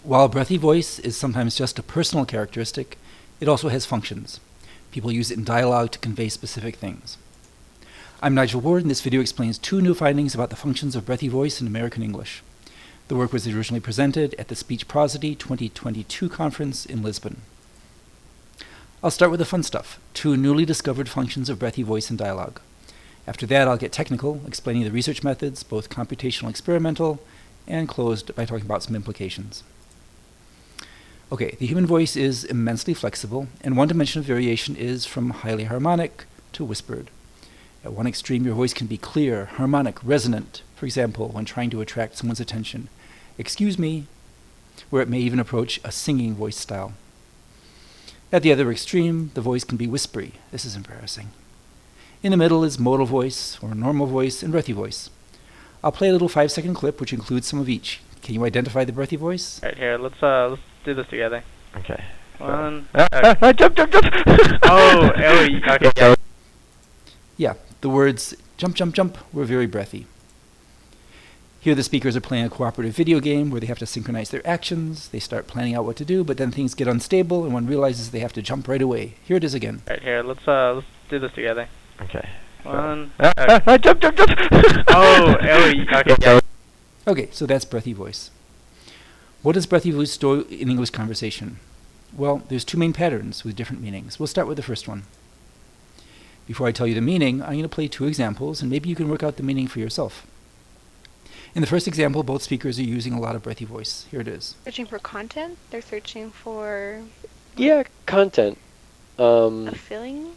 While breathy voice is sometimes just a personal characteristic, it also has functions. People use it in dialogue to convey specific things. I'm Nigel Ward, and this video explains two new findings about the functions of breathy voice in American English. The work was originally presented at the Speech Prosody 2022 conference in Lisbon. I'll start with the fun stuff, two newly discovered functions of breathy voice in dialogue. After that, I'll get technical, explaining the research methods, both computational experimental, and closed by talking about some implications. Okay, the human voice is immensely flexible, and one dimension of variation is from highly harmonic to whispered. At one extreme, your voice can be clear, harmonic, resonant, for example, when trying to attract someone's attention. Excuse me, where it may even approach a singing voice style. At the other extreme, the voice can be whispery. This is embarrassing. In the middle is modal voice, or normal voice, and breathy voice. I'll play a little 5-second clip which includes some of each. Can you identify the breathy voice? Right here, let's do this together. Okay. One. Jump! Okay. Yeah. Yeah, the words jump, jump, jump were very breathy. Here the speakers are playing a cooperative video game where they have to synchronize their actions. They start planning out what to do, but then things get unstable and one realizes they have to jump right away. Here it is again. Right here, let's do this together. Okay. One. Jump! Okay. Okay, so that's breathy voice. What does breathy voice do in English conversation? Well, there's two main patterns with different meanings. We'll start with the first one. Before I tell you the meaning, I'm going to play two examples, and maybe you can work out the meaning for yourself. In the first example, both speakers are using a lot of breathy voice. Here it is. Searching for content. They're searching for Content. a feeling.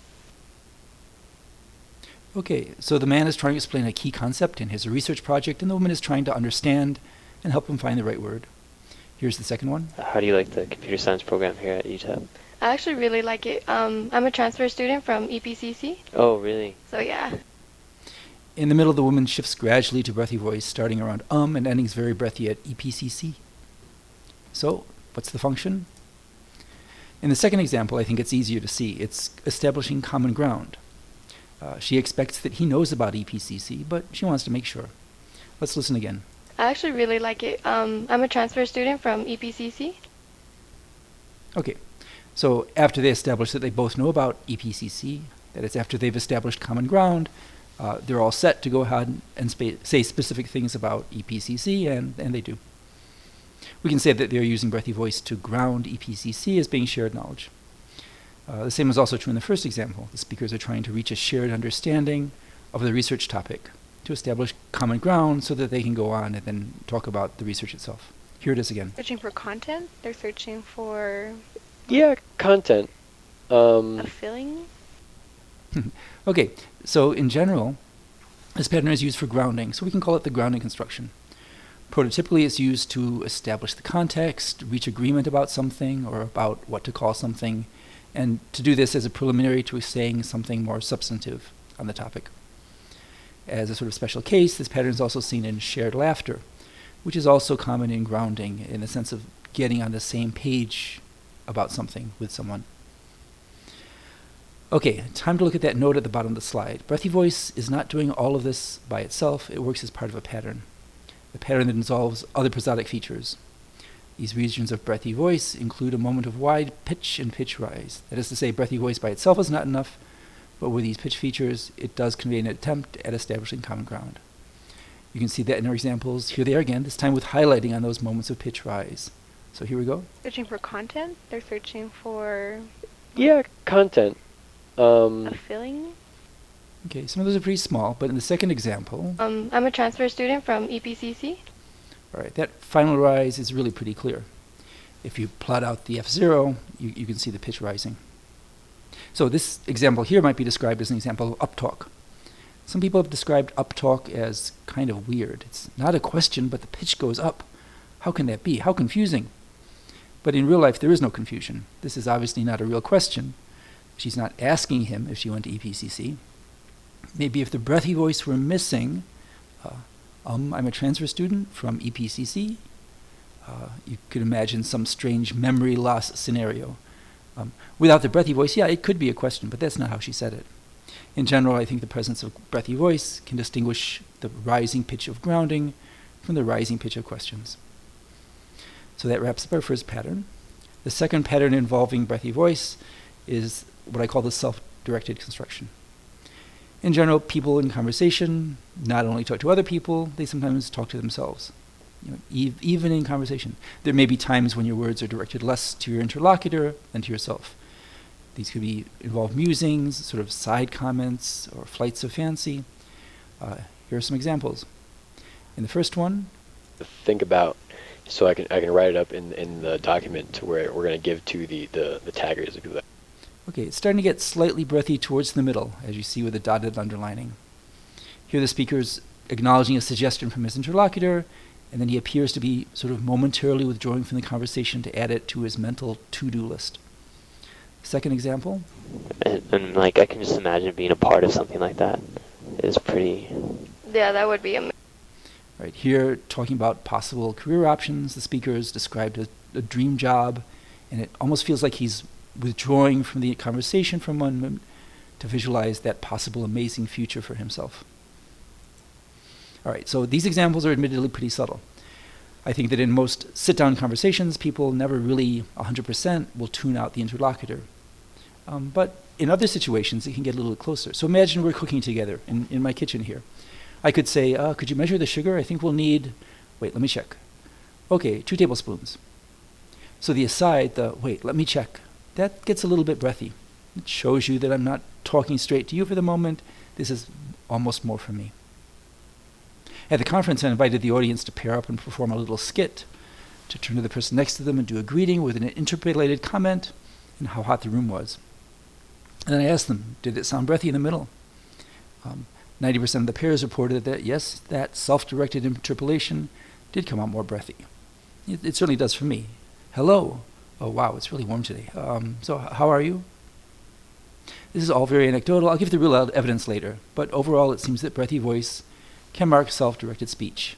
Okay, so the man is trying to explain a key concept in his research project, and the woman is trying to understand and help him find the right word. Here's the second one. How do you like the computer science program here at UTEP? I actually really like it. I'm a transfer student from EPCC. Oh, really? So yeah. In the middle, the woman shifts gradually to breathy voice, starting around and ending very breathy at EPCC. So, what's the function? In the second example, I think it's easier to see. It's establishing common ground. She expects that he knows about EPCC, but she wants to make sure. Let's listen again. I actually really like it. I'm a transfer student from EPCC. Okay, so after they establish that they both know about EPCC, that is after they've established common ground, they're all set to go ahead and say specific things about EPCC, and they do. We can say that they're using breathy voice to ground EPCC as being shared knowledge. The same is also true in the first example. The speakers are trying to reach a shared understanding of the research topic to establish common ground so that they can go on and then talk about the research itself. Here it is again. Searching for content. They're searching for Content. a feeling. Okay, so in general, this pattern is used for grounding, so we can call it the grounding construction. Prototypically, it's used to establish the context, reach agreement about something, or about what to call something, and to do this as a preliminary to saying something more substantive on the topic. As a sort of special case, this pattern is also seen in shared laughter, which is also common in grounding in the sense of getting on the same page about something with someone. Okay, time to look at that note at the bottom of the slide. Breathy voice is not doing all of this by itself. It works as part of a pattern. The pattern that involves other prosodic features. These regions of breathy voice include a moment of wide pitch and pitch rise. That is to say, breathy voice by itself is not enough, but with these pitch features, it does convey an attempt at establishing common ground. You can see that in our examples. Here they are again, this time with highlighting on those moments of pitch rise. So here we go. Searching for content. They're searching for Content. a feeling. Okay, some of those are pretty small, but in the second example, I'm a transfer student from EPCC. all right, that final rise is really pretty clear. If you plot out the F0, you can see the pitch rising. So this example here might be described as an example of uptalk. Some people have described uptalk as kind of weird. It's not a question, but the pitch goes up. How can that be? How confusing. But in real life, there is no confusion. This is obviously not a real question. She's not asking him if she went to EPCC. Maybe if the breathy voice were missing, I'm a transfer student from EPCC. You could imagine some strange memory loss scenario. Without the breathy voice, yeah, it could be a question, but that's not how she said it. In general, I think the presence of breathy voice can distinguish the rising pitch of grounding from the rising pitch of questions. So that wraps up our first pattern. The second pattern involving breathy voice is what I call the self-directed construction. In general, people in conversation not only talk to other people, they sometimes talk to themselves. Even in conversation. There may be times when your words are directed less to your interlocutor than to yourself. These could involve musings, sort of side comments, or flights of fancy. Here are some examples. In the first one, Think about, so I can write it up in the document to where we're going to give to the taggers. okay, it's starting to get slightly breathy towards the middle, as you see with the dotted underlining. Here the speaker's acknowledging a suggestion from his interlocutor, and then he appears to be sort of momentarily withdrawing from the conversation to add it to his mental to-do list. Second example. And like, I can just imagine being a part of something like that. It's pretty... Yeah, that would be amazing. Right, here, talking about possible career options, the speaker has described a dream job, and it almost feels like he's withdrawing from the conversation for a moment to visualize that possible amazing future for himself. All right, so these examples are admittedly pretty subtle. I think that in most sit-down conversations, people never really 100% will tune out the interlocutor. But in other situations, it can get a little closer. So imagine we're cooking together in my kitchen here. I could say, could you measure the sugar? I think we'll need, wait, let me check. Okay, 2 tablespoons. So the aside, wait, let me check, that gets a little bit breathy. It shows you that I'm not talking straight to you for the moment. This is almost more for me. At the conference, I invited the audience to pair up and perform a little skit, to turn to the person next to them and do a greeting with an interpolated comment and how hot the room was. And then I asked them, did it sound breathy in the middle? 90% of the pairs reported that, yes, that self-directed interpolation did come out more breathy. It certainly does for me. Hello. Oh, wow, it's really warm today. So how are you? This is all very anecdotal. I'll give the real evidence later. But overall, it seems that breathy voice can mark self-directed speech.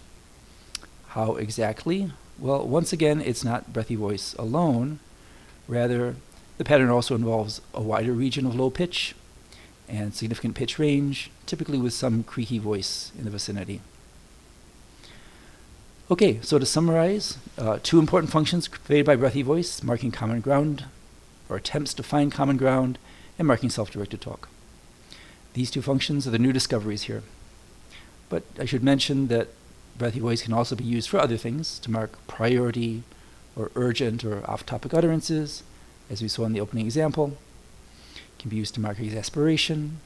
How exactly? Well, once again, it's not breathy voice alone. Rather, the pattern also involves a wider region of low pitch and significant pitch range, typically with some creaky voice in the vicinity. Okay, so to summarize, 2 important functions conveyed by breathy voice: marking common ground, or attempts to find common ground, and marking self-directed talk. These 2 functions are the new discoveries here. But I should mention that breathy voice can also be used for other things, to mark priority or urgent or off-topic utterances, as we saw in the opening example. It can be used to mark exasperation.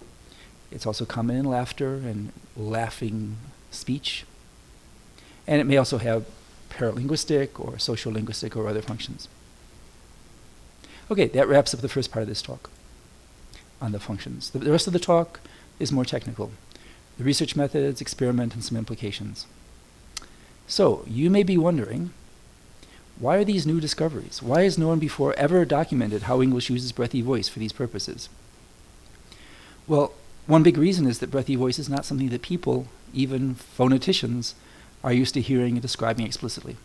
It's also common in laughter and laughing speech. And it may also have paralinguistic or sociolinguistic or other functions. Okay, that wraps up the first part of this talk on the functions. The rest of the talk is more technical. The research methods, experiment, and some implications. So, you may be wondering, why are these new discoveries? Why has no one before ever documented how English uses breathy voice for these purposes? Well, one big reason is that breathy voice is not something that people, even phoneticians, are used to hearing and describing explicitly.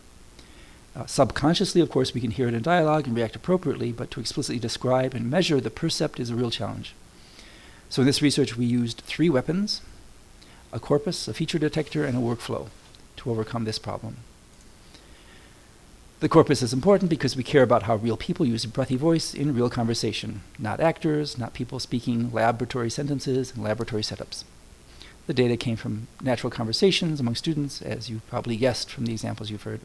Subconsciously, of course, we can hear it in dialogue and react appropriately, but to explicitly describe and measure the percept is a real challenge. So in this research, we used 3 weapons: a corpus, a feature detector, and a workflow to overcome this problem. The corpus is important because we care about how real people use breathy voice in real conversation, not actors, not people speaking laboratory sentences and laboratory setups. The data came from natural conversations among students, as you probably guessed from the examples you've heard.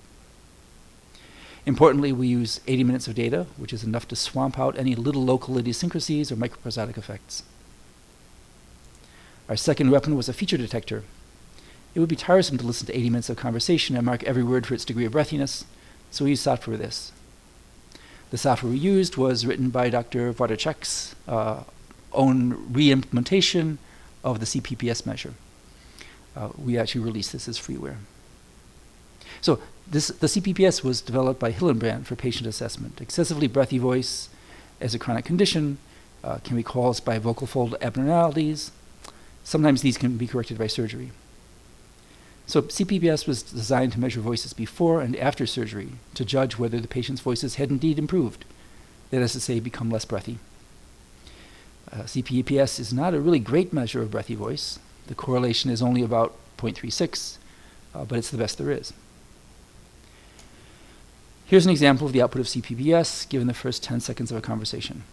Importantly, we use 80 minutes of data, which is enough to swamp out any little local idiosyncrasies or microprosodic effects. Our second weapon was a feature detector. It would be tiresome to listen to 80 minutes of conversation and mark every word for its degree of breathiness, so we used software for this. The software we used was written by Dr. Wlodarczak's own re-implementation of the CPPS measure. We actually released this as freeware. So the CPPS was developed by Hillenbrand for patient assessment. Excessively breathy voice as a chronic condition can be caused by vocal fold abnormalities. Sometimes these can be corrected by surgery. So CPPS was designed to measure voices before and after surgery to judge whether the patient's voices had indeed improved, that is to say, become less breathy. CPPS is not a really great measure of breathy voice. The correlation is only about 0.36, but it's the best there is. Here's an example of the output of CPPS given the first 10 seconds of a conversation.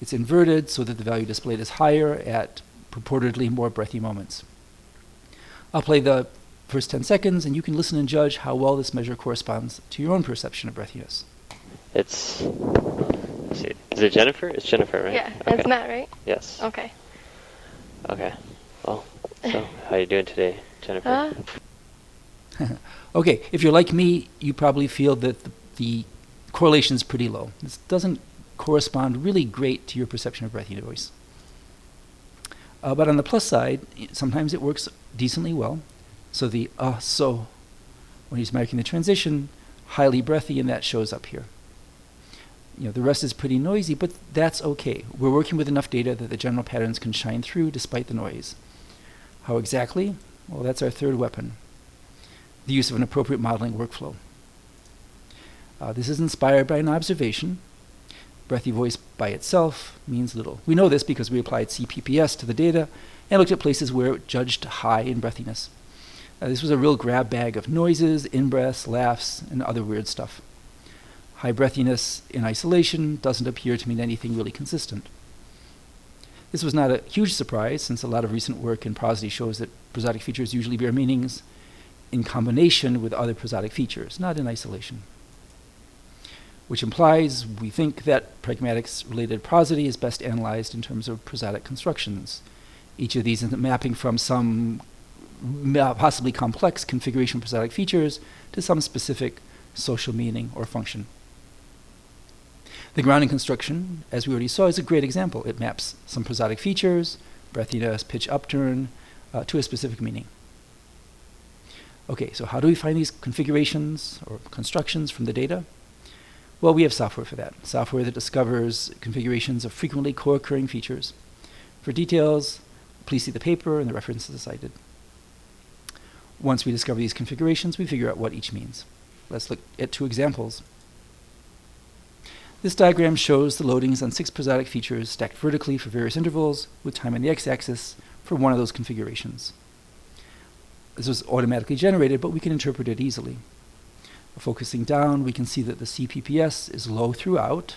It's inverted so that the value displayed is higher at purportedly more breathy moments. I'll play the first 10 seconds, and you can listen and judge how well this measure corresponds to your own perception of breathiness. It's, let's see, is it Jennifer? It's Jennifer, right? Yeah, Okay. it's Matt, right? Yes. Okay. Okay. Well, so how you doing today, Jennifer? Okay, if you're like me, you probably feel that the correlation is pretty low. This doesn't correspond really great to your perception of breathy voice. But on the plus side, sometimes it works decently well. So the so, when he's marking the transition, highly breathy, and that shows up here. You know, the rest is pretty noisy, but that's okay. We're working with enough data that the general patterns can shine through despite the noise. How exactly? Well, that's our third weapon, the use of an appropriate modeling workflow. This is inspired by an observation. Breathy voice by itself means little. We know this because we applied CPPS to the data and looked at places where it judged high in breathiness. This was a real grab bag of noises, in-breaths, laughs, and other weird stuff. High breathiness in isolation doesn't appear to mean anything really consistent. This was not a huge surprise, since a lot of recent work in prosody shows that prosodic features usually bear meanings in combination with other prosodic features, not in isolation. Which implies we think that pragmatic's related prosody is best analyzed in terms of prosodic constructions. Each of these is mapping from some possibly complex configuration of prosodic features to some specific social meaning or function. The grounding construction, as we already saw, is a great example. It maps some prosodic features, breathiness, pitch upturn, to a specific meaning. Okay, so how do we find these configurations or constructions from the data? Well, we have software for that. Software that discovers configurations of frequently co-occurring features. For details, please see the paper and the references cited. Once we discover these configurations, we figure out what each means. Let's look at two examples. This diagram shows the loadings on 6 prosodic features stacked vertically for various intervals with time on the x-axis for one of those configurations. This was automatically generated, but we can interpret it easily. Focusing down, we can see that the CPPS is low throughout.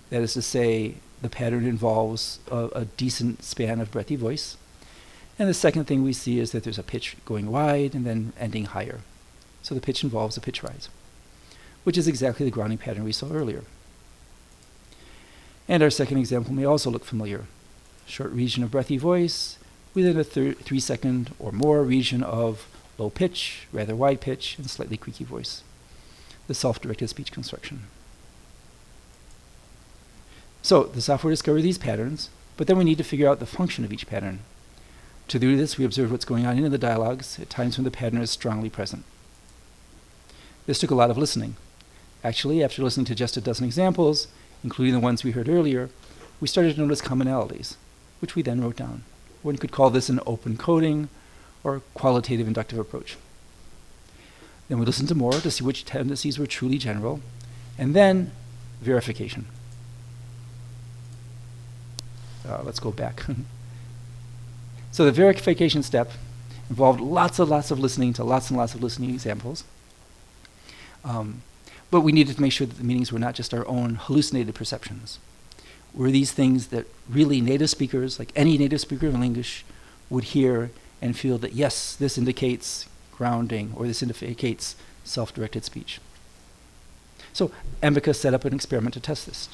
That is to say, the pattern involves a decent span of breathy voice. And the second thing we see is that there's a pitch going wide and then ending higher. So the pitch involves a pitch rise, which is exactly the grounding pattern we saw earlier. And our second example may also look familiar. Short region of breathy voice within a 3-second or more region of low pitch, rather wide pitch, and slightly creaky voice. The self-directed speech construction. So the software discovered these patterns, but then we need to figure out the function of each pattern. To do this, we observe what's going on in the dialogues at times when the pattern is strongly present. This took a lot of listening. Actually, after listening to just a dozen examples, including the ones we heard earlier, we started to notice commonalities, which we then wrote down. One could call this an open coding or qualitative inductive approach. Then we listened to more to see which tendencies were truly general, and then verification. Let's go back. So the verification step involved lots of listening to lots and lots of listening examples. But we needed to make sure that the meanings were not just our own hallucinated perceptions. Were these things that really native speakers, like any native speaker of English, would hear and feel that, yes, this indicates grounding, or this indicates self-directed speech. So Ambika set up an experiment to test this.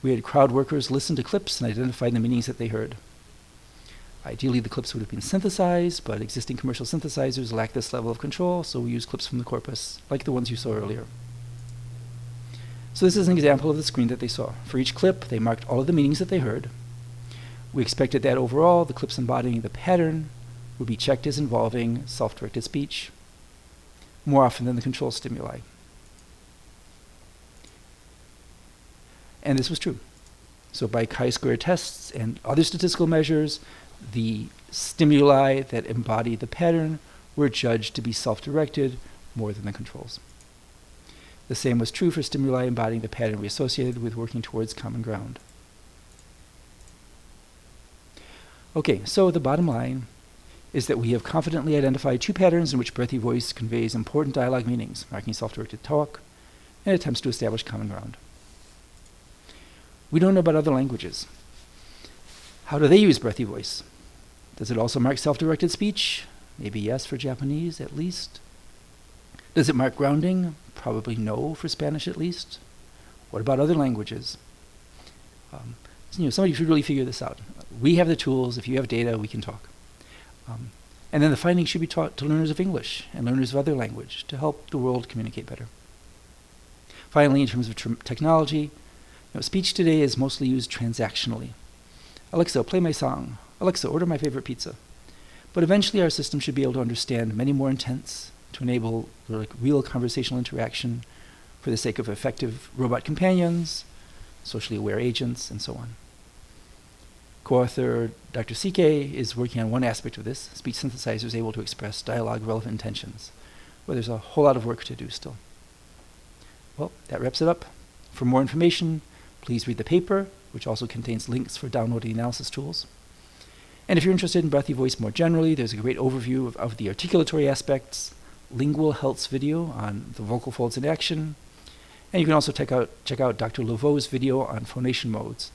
We had crowd workers listen to clips and identify the meanings that they heard. Ideally, the clips would have been synthesized, but existing commercial synthesizers lack this level of control, so we use clips from the corpus, like the ones you saw earlier. So this is an example of the screen that they saw. For each clip, they marked all of the meanings that they heard. We expected that overall, the clips embodying the pattern would be checked as involving self-directed speech more often than the control stimuli. And this was true. So by chi-square tests and other statistical measures, the stimuli that embody the pattern were judged to be self-directed more than the controls. The same was true for stimuli embodying the pattern we associated with working towards common ground. Okay, so the bottom line is that we have confidently identified two patterns in which breathy voice conveys important dialogue meanings, marking self-directed talk and attempts to establish common ground. We don't know about other languages. How do they use breathy voice? Does it also mark self-directed speech? Maybe yes for Japanese, at least. Does it mark grounding? Probably no for Spanish, at least. What about other languages? Somebody should really figure this out. We have the tools. If you have data, we can talk. And then the findings should be taught to learners of English and learners of other language to help the world communicate better. Finally, in terms of technology, speech today is mostly used transactionally. Alexa, play my song. Alexa, order my favorite pizza. But eventually our system should be able to understand many more intents to enable real conversational interaction for the sake of effective robot companions, socially aware agents, and so on. Co-author Dr. Szekely is working on one aspect of this, speech synthesizers able to express dialogue-relevant intentions, where there's a whole lot of work to do still. Well, that wraps it up. For more information, please read the paper, which also contains links for downloading analysis tools. And if you're interested in breathy voice more generally, there's a great overview of the articulatory aspects, lingual health's video on the vocal folds in action, and you can also check out Dr. Laveau's video on phonation modes,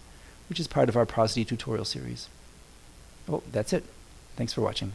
which is part of our Prosody tutorial series. Oh, that's it. Thanks for watching.